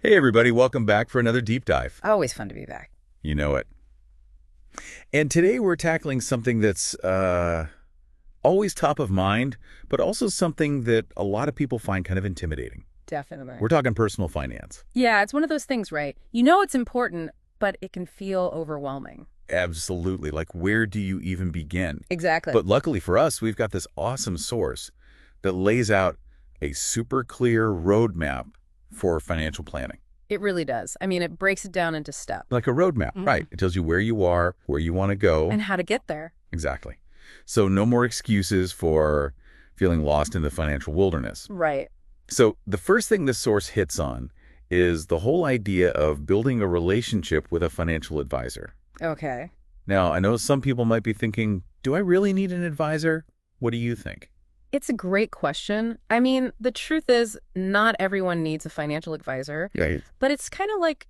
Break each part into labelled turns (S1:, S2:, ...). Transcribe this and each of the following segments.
S1: Hey everybody, welcome back for another deep dive.
S2: Always fun to be back.
S1: You know it. And today we're tackling something that's always top of mind, but also something that a lot of people find kind of intimidating.
S2: Definitely.
S1: We're talking personal finance.
S2: Yeah, it's one of those things, right? You know it's important, but it can feel overwhelming.
S1: Absolutely. Like, where do you even begin?
S2: Exactly.
S1: But luckily for us, we've got this awesome source that lays out a super clear roadmap for financial planning.
S2: It really does. I mean, it breaks it down into steps.
S1: Like a roadmap, right? It tells you where you are, where you want to go.
S2: And how to get there.
S1: Exactly. So no more excuses for feeling lost in the financial wilderness.
S2: Right.
S1: So the first thing this source hits on is the whole idea of building a relationship with a financial advisor.
S2: Okay.
S1: Now, I know some people might be thinking, do I really need an advisor? What do you think?
S2: It's a great question. I mean, the truth is not everyone needs a financial advisor,
S1: Yeah.
S2: but it's kind of like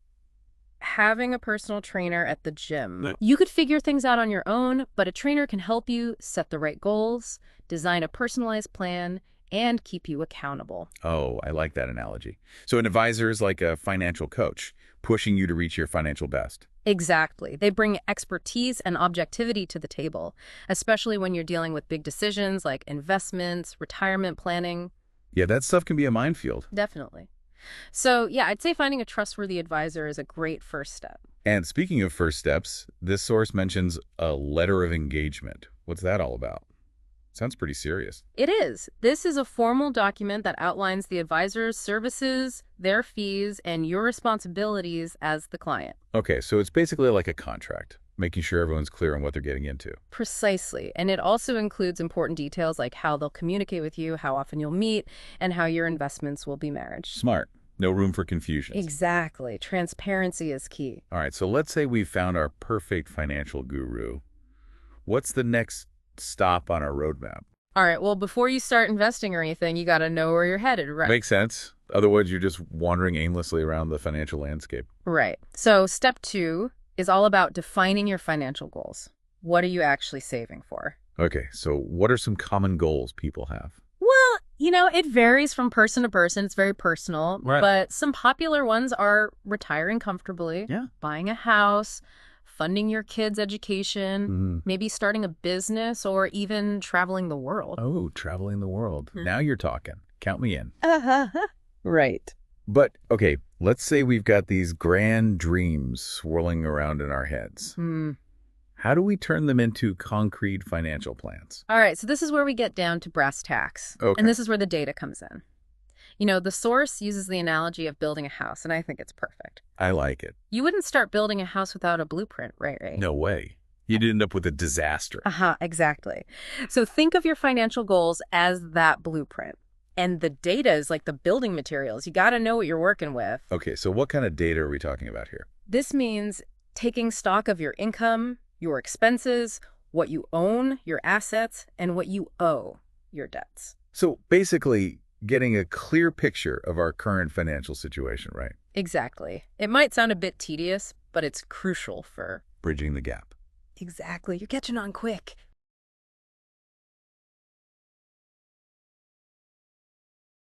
S2: having a personal trainer at the gym. You could figure things out on your own, but a trainer can help you set the right goals, design a personalized plan, and keep you accountable.
S1: Oh, I like that analogy. So an advisor is like a financial coach, pushing you to reach your financial best.
S2: Exactly. They bring expertise and objectivity to the table, especially when you're dealing with big decisions like investments, retirement planning.
S1: Yeah, that stuff can be a minefield.
S2: Definitely. So, yeah, I'd say finding a trustworthy advisor is a great first step.
S1: And speaking of first steps, this source mentions a letter of engagement. What's that all about? Sounds pretty serious.
S2: It is. This is a formal document that outlines the advisor's services, their fees, and your responsibilities as the client.
S1: Okay, so it's basically like a contract, making sure everyone's clear on what they're getting into.
S2: Precisely. And it also includes important details like how they'll communicate with you, how often you'll meet, and how your investments will be managed.
S1: Smart. No room for confusion.
S2: Exactly. Transparency is key.
S1: All right, so let's say we've found our perfect financial guru. What's the next stop on our roadmap?
S2: All right, well, before you start investing or anything, you got to know where you're headed, right?
S1: Makes sense. Otherwise, you're just wandering aimlessly around the financial landscape.
S2: Right. So step 2 is all about defining your financial goals. What are you actually saving for?
S1: Okay, so what are some common goals people have?
S2: Well, it varies from person to person. It's very personal.
S1: Right.
S2: But some popular ones are retiring comfortably,
S1: Yeah.
S2: buying a house, funding your kids' education, maybe starting a business, or even traveling the world.
S1: Oh, traveling the world. Now you're talking. Count me in.
S2: Right.
S1: But, okay, let's say we've got these grand dreams swirling around in our heads. How do we turn them into concrete financial plans?
S2: All right, so this is where we get down to brass tacks.
S1: Okay.
S2: And this is where the data comes in. The source uses the analogy of building a house, and I think it's perfect.
S1: I like it.
S2: You wouldn't start building a house without a blueprint, right?
S1: No way. You'd end up with a disaster.
S2: Exactly. So think of your financial goals as that blueprint. And the data is like the building materials. You got to know what you're working with.
S1: Okay, so what kind of data are we talking about here?
S2: This means taking stock of your income, your expenses, what you own, your assets, and what you owe, your debts.
S1: So basically, getting a clear picture of our current financial situation, right?
S2: Exactly. It might sound a bit tedious, but it's crucial for...
S1: Bridging the gap.
S2: Exactly. You're catching on quick.